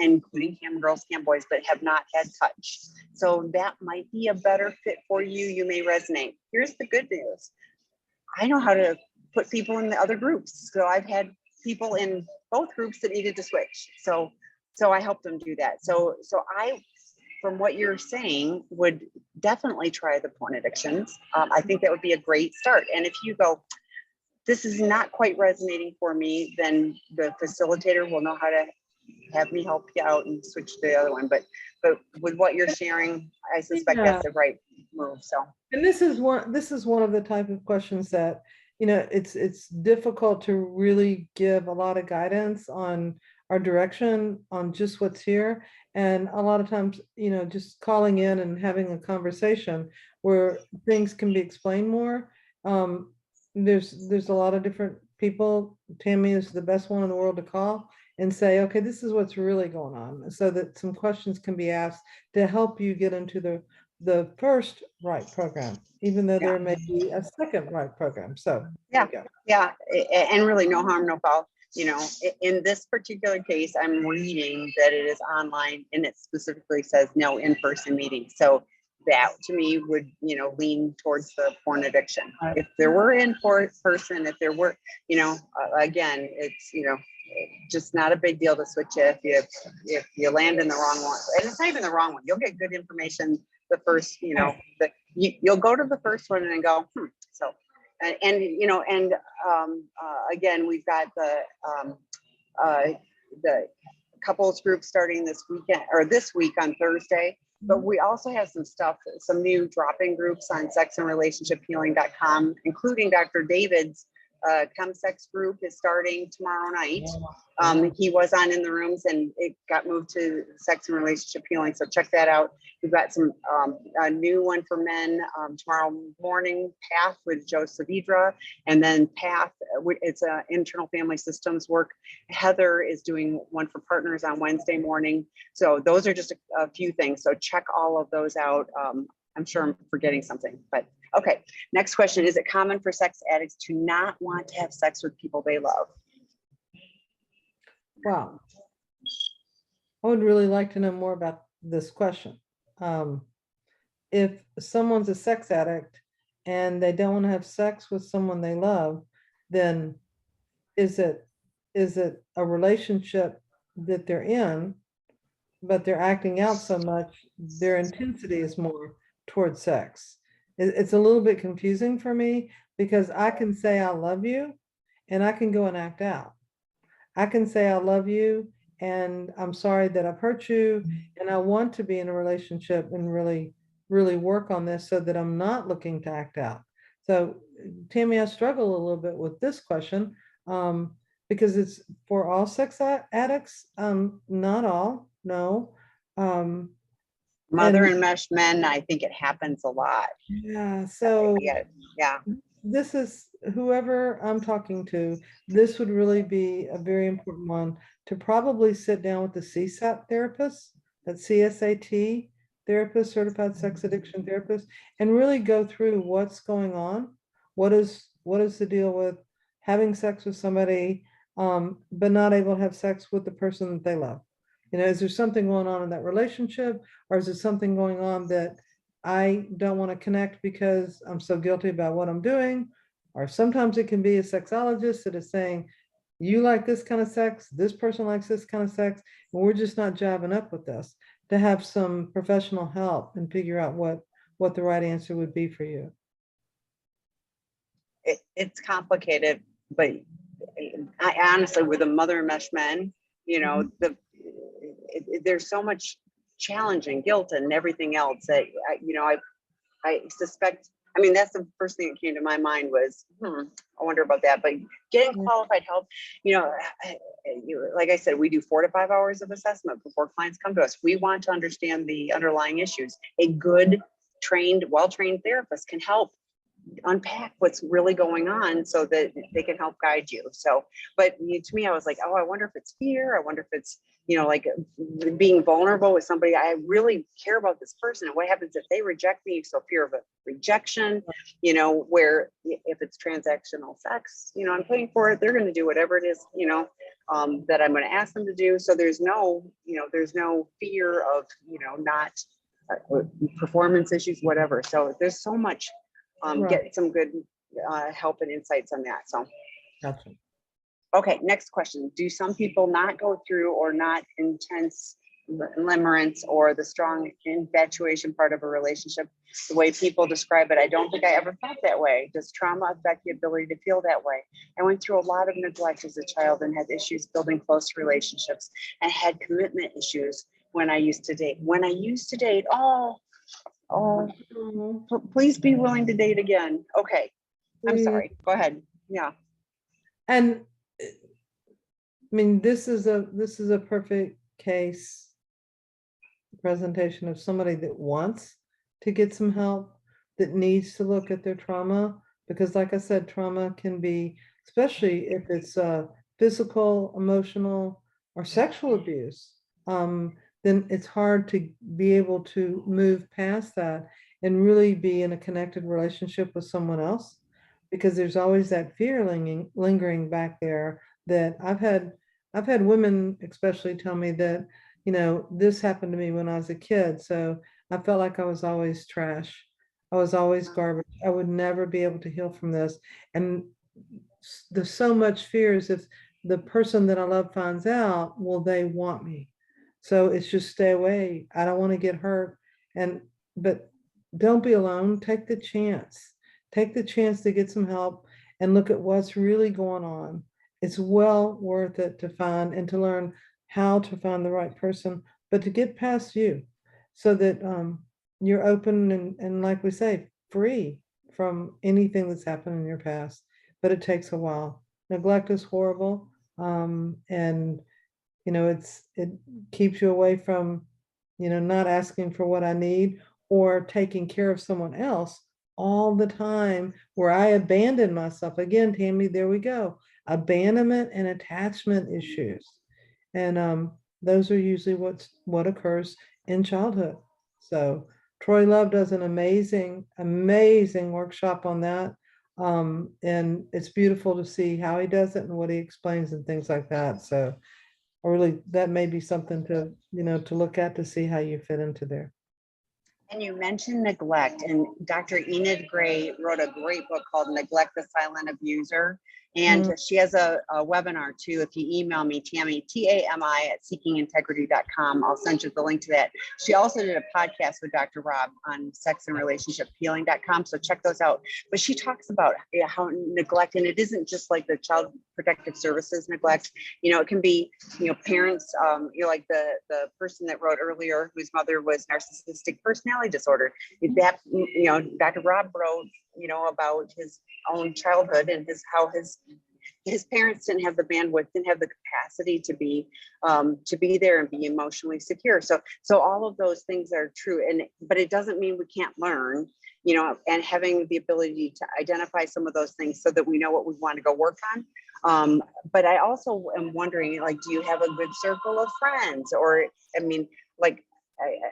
including cam girls, cam boys, but have not had touch. So that might be a better fit for you. You may resonate. Here's the good news. I know how to put people in the other groups. So I've had people in both groups that needed to switch. So I helped them do that. So I, from what you're saying, would definitely try the porn addictions. I think that would be a great start. And if you go, this is not quite resonating for me, then the facilitator will know how to have me help you out and switch to the other one. But with what you're sharing, I suspect that's the right move. So, and this is one of the type of questions that, it's difficult to really give a lot of guidance on our direction on just what's here. And a lot of times, just calling in and having a conversation where things can be explained more. There's a lot of different people. Tami is the best one in the world to call and say, okay, this is what's really going on, so that some questions can be asked to help you get into the first right program, even though there may be a second right program. So yeah, and really no harm, no foul. In this particular case, I'm reading that it is online, and it specifically says no in-person meeting. So that to me would, lean towards the porn addiction. If there were in person, if there were, again, it's, just not a big deal to switch it if you land in the wrong one. And it's not even the wrong one. You'll get good information the first, you'll go to the first one and then go, So, again, we've got the couples group starting this weekend or this week on Thursday. But we also have some new drop-in groups on sexandrelationshiphealing.com, including Dr. David's chemsex group is starting tomorrow night. He was on In the Rooms, and it got moved to Sex and Relationship Healing. So check that out. We've got a new one for men tomorrow morning, Path with Joe Savidra, and then Path, it's internal family systems work. Heather is doing one for partners on Wednesday morning. So those are just a few things. So check all of those out. I'm sure I'm forgetting something, but okay. Next question. Is it common for sex addicts to not want to have sex with people they love? Wow. I would really like to know more about this question. If someone's a sex addict and they don't want to have sex with someone they love, then is it a relationship that they're in, but they're acting out so much, their intensity is more towards sex? It's a little bit confusing for me, because I can say I love you and I can go and act out. I can say I love you and I'm sorry that I've hurt you, and I want to be in a relationship and really, really work on this so that I'm not looking to act out. So Tami, I struggle a little bit with this question because it's for all sex addicts. Not all, no. Mother and mesh men, I think it happens a lot. Yeah. So yeah. this is whoever I'm talking to, this would really be a very important one to probably sit down with the CSAT therapist, that CSAT therapist, certified sex addiction therapist, and really go through what's going on. What is the deal with having sex with somebody, but not able to have sex with the person that they love? Is there something going on in that relationship, or is there something going on that I don't want to connect because I'm so guilty about what I'm doing? Or sometimes it can be a sexologist that is saying, you like this kind of sex, this person likes this kind of sex, and we're just not jiving up with this. To have some professional help and figure out what the right answer would be for you. It's complicated, but I honestly, with a mother of mesh men, there's so much challenge and guilt and everything else that I suspect. I mean, that's the first thing that came to my mind was, I wonder about that. But getting qualified help, like I said, we do 4 to 5 hours of assessment before clients come to us. We want to understand the underlying issues. A good, well-trained therapist can help unpack what's really going on so that they can help guide you. So, but to me, I was like, oh, I wonder if it's fear. I wonder if it's, like being vulnerable with somebody. I really care about this person. And what happens if they reject me? So fear of a rejection, where if it's transactional sex, I'm paying for it. They're going to do whatever it is, that I'm going to ask them to do. So there's no fear of, not performance issues, whatever. So there's so much. Get some good help and insights on that. So, Gotcha. Okay, next question. Do some people not go through or not intense limerence or the strong infatuation part of a relationship the way people describe it? I don't think I ever felt that way. Does trauma affect the ability to feel that way? I went through a lot of neglect as a child and had issues building close relationships and had commitment issues when I used to date. Please be willing to date again. Okay. I'm sorry. Go ahead. Yeah. And I mean, this is a perfect case presentation of somebody that wants to get some help, that needs to look at their trauma, because like I said, trauma can be, especially if it's physical, emotional, or sexual abuse, then it's hard to be able to move past that and really be in a connected relationship with someone else, because there's always that fear lingering back there. That I've had women especially tell me that, this happened to me when I was a kid, so I felt like I was always trash. I was always garbage. I would never be able to heal from this. And there's so much fear as if the person that I love finds out, will they want me? So it's just stay away. I don't want to get hurt. But don't be alone. Take the chance. Take the chance to get some help and look at what's really going on. It's well worth it to find and to learn how to find the right person, but to get past you so that you're open and like we say, free from anything that's happened in your past. But it takes a while. Neglect is horrible. And it keeps you away from, not asking for what I need or taking care of someone else all the time, where I abandon myself. Again, Tammy, there we go. Abandonment and attachment issues. And those are usually what occurs in childhood. So Troy Love does an amazing, amazing workshop on that. And it's beautiful to see how he does it and what he explains and things like that. So that may be something to, to look at to see how you fit into there. And you mentioned neglect, and Dr. Enid Gray wrote a great book called Neglect the Silent Abuser. And she has a webinar too. If you email me, Tami, Tami at seekingintegrity.com, I'll send you the link to that. She also did a podcast with Dr. Rob on sex and relationship healing.com. So check those out. But she talks about how neglect, and it isn't just like the child protective services neglect. It can be, parents, like the person that wrote earlier, whose mother was narcissistic personality disorder. That, Dr. Rob wrote, about his own childhood and how his parents didn't have the bandwidth, didn't have the capacity to be there and be emotionally secure. So all of those things are true. But it doesn't mean we can't learn, you know, and having the ability to identify some of those things so that we know what we want to go work on. But I also am wondering, like, do you have a good circle of friends? Or, I mean, like,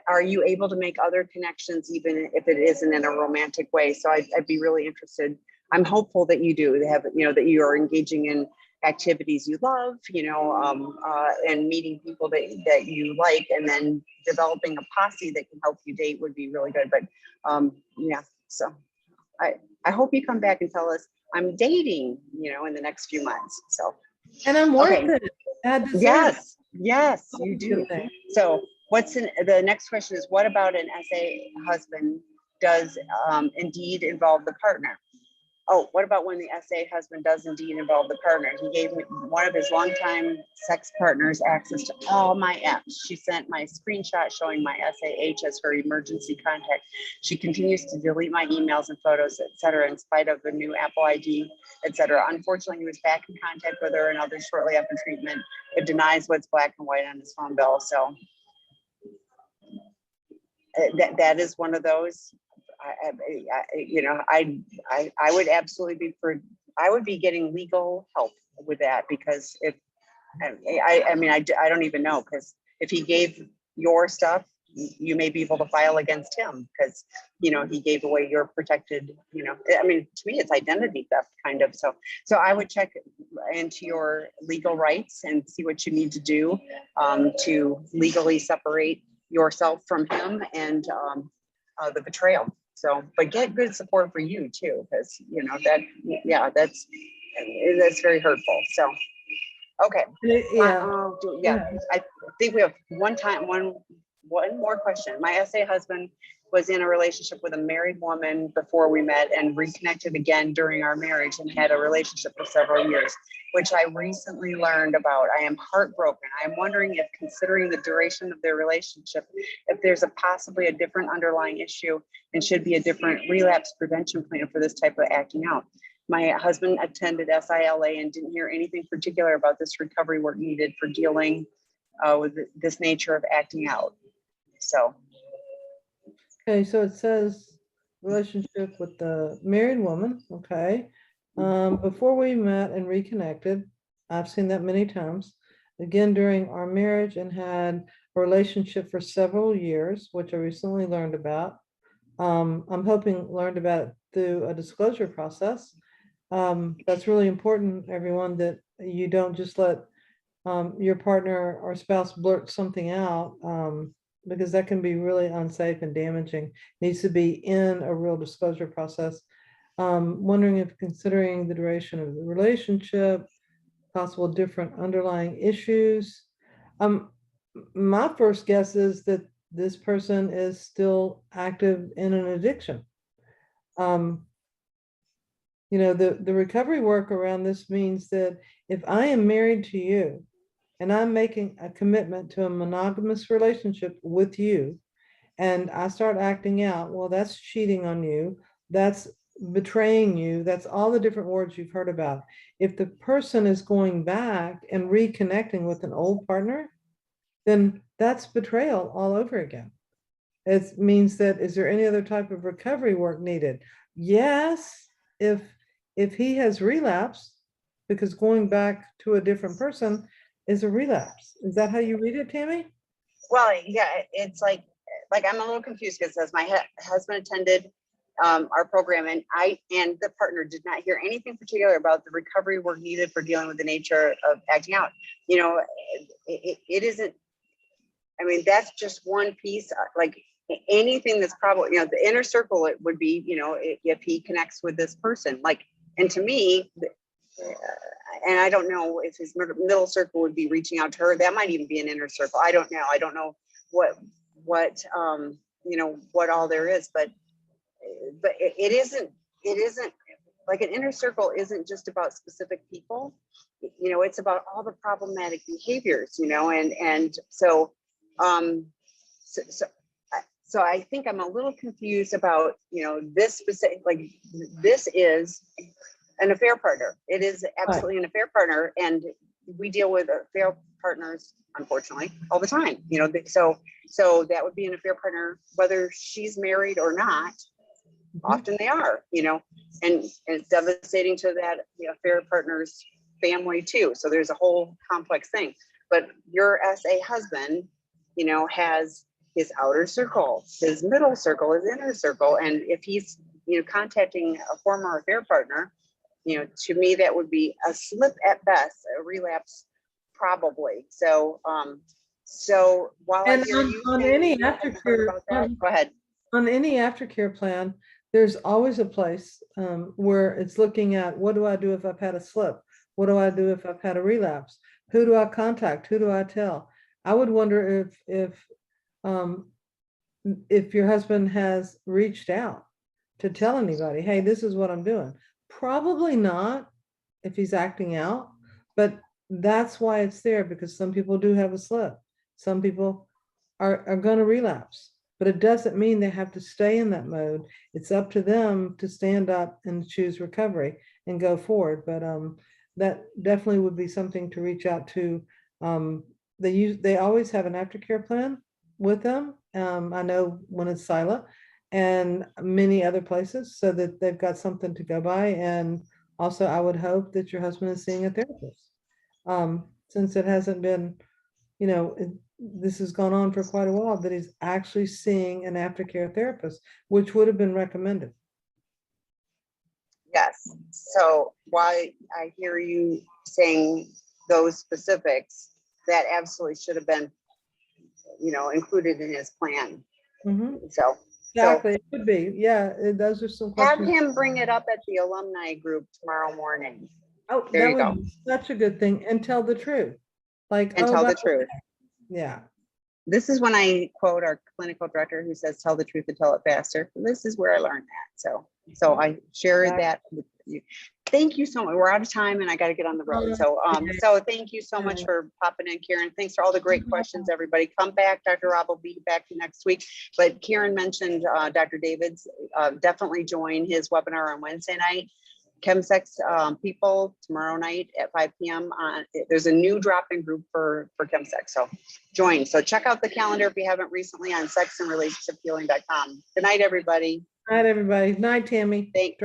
are you able to make other connections, even if it isn't in a romantic way? So I'd be really interested. I'm hopeful that you do have, you know, that you are engaging in activities you love, you know, and meeting people that you like, and then developing a posse that can help you date would be really good. But yeah, so I hope you come back and tell us I'm dating, you know, in the next few months. So, And I'm worth okay. it. I deserve Yes, yes, it. you do. So the next question is, what about an SA husband does indeed involve the partner? Oh, what about when the SA husband does indeed involve the partner? He gave me one of his longtime sex partners access to all my apps. She sent my screenshot showing my SAH as her emergency contact. She continues to delete my emails and photos, etc., in spite of the new Apple ID, etc. Unfortunately, he was back in contact with her and others shortly after treatment. It denies what's black and white on his phone bill. So that is one of those. You know, I would absolutely I would be getting legal help with that, because if I mean, I don't even know, because if he gave your stuff, you may be able to file against him, because, you know, he gave away your protected, you know, I mean, to me, it's identity theft kind of. So I would check into your legal rights and see what you need to do to legally separate yourself from him and the betrayal. So, but get good support for you too, because, you know, that, yeah, that's very hurtful. So, okay. Yeah. Yeah, I think we have one more question. My SA husband was in a relationship with a married woman before we met and reconnected again during our marriage and had a relationship for several years, which I recently learned about. I am heartbroken. I'm wondering if, considering the duration of their relationship, if there's possibly a different underlying issue and should be a different relapse prevention plan for this type of acting out. My husband attended SILA and didn't hear anything particular about this recovery work needed for dealing with this nature of acting out. So. Okay, so it says relationship with the married woman. Okay. Before we met and reconnected, I've seen that many times. Again, during our marriage, and had a relationship for several years, which I recently learned about. I'm hoping learned about it through a disclosure process. That's really important, everyone, that you don't just let your partner or spouse blurt something out, because that can be really unsafe and damaging. Needs to be in a real disclosure process. Wondering if, considering the duration of the relationship, possible different underlying issues. My first guess is that this person is still active in an addiction. You know, the recovery work around this means that if I am married to you and I'm making a commitment to a monogamous relationship with you, and I start acting out, well, that's cheating on you, that's betraying you, that's all the different words you've heard about. If the person is going back and reconnecting with an old partner, then that's betrayal all over again. It means that, is there any other type of recovery work needed? Yes, if he has relapsed, because going back to a different person is a relapse. Is that how you read it, Tammy? Well, yeah, it's like I'm a little confused, because as my husband attended our program, and the partner did not hear anything particular about the recovery work needed for dealing with the nature of acting out. You know, it isn't, I mean, that's just one piece. Like anything that's probably, you know, the inner circle, it would be, you know, if he connects with this person, like, and to me, and I don't know if his middle circle would be reaching out to her. That might even be an inner circle. I don't know. I don't know what you know, what all there is, but it isn't like an inner circle isn't just about specific people. You know, it's about all the problematic behaviors, you know, and so so I think I'm a little confused about, you know, this specific, like, this is an affair partner. It is absolutely an affair partner, and we deal with affair partners, unfortunately, all the time. You know, so that would be an affair partner, whether she's married or not. Often they are, and it's devastating to that affair partner's family too. So there's a whole complex thing. But your SA husband, has his outer circle, his middle circle, his inner circle. And if he's, contacting a former affair partner, to me, that would be a slip at best, a relapse probably. So, so while I And hear you on saying any you haven't aftercare, heard about that, go ahead. on any aftercare plan, there's always a place where it's looking at, what do I do if I've had a slip? What do I do if I've had a relapse? Who do I contact? Who do I tell? I would wonder if your husband has reached out to tell anybody, hey, this is what I'm doing. Probably not if he's acting out, but that's why it's there, because some people do have a slip. Some people are going to relapse, but it doesn't mean they have to stay in that mode. It's up to them to stand up and choose recovery and go forward. But that definitely would be something to reach out to. They always have an aftercare plan with them. I know when it's Sila and many other places, so that they've got something to go by. And also, I would hope that your husband is seeing a therapist, since it hasn't been, this has gone on for quite a while, that he's actually seeing an aftercare therapist, which would have been recommended. Yes. So why I hear you saying those specifics, that absolutely should have been, included in his plan. So Exactly, it could be. Yeah, those are some have questions. him bring it up at the alumni group tomorrow morning. Oh, There that you would go. be such a good thing, and tell the truth. Like, And oh, tell by the the way, truth. yeah. This is when I quote our clinical director who says, tell the truth and tell it faster. This is where I learned that. So I share that with you. Thank you so much. We're out of time and I got to get on the road. So thank you so much for popping in, Karen. Thanks for all the great questions, everybody. Come back. Dr. Rob will be back next week. But Karen mentioned Dr. David's, definitely join his webinar on Wednesday night. Chemsex people tomorrow night at 5 p.m. There's a new drop-in group for Chemsex, so join. So check out the calendar if you haven't recently on sexandrelationshiphealing.com. Good night, everybody. Night, everybody. Night, Tammy. Thanks.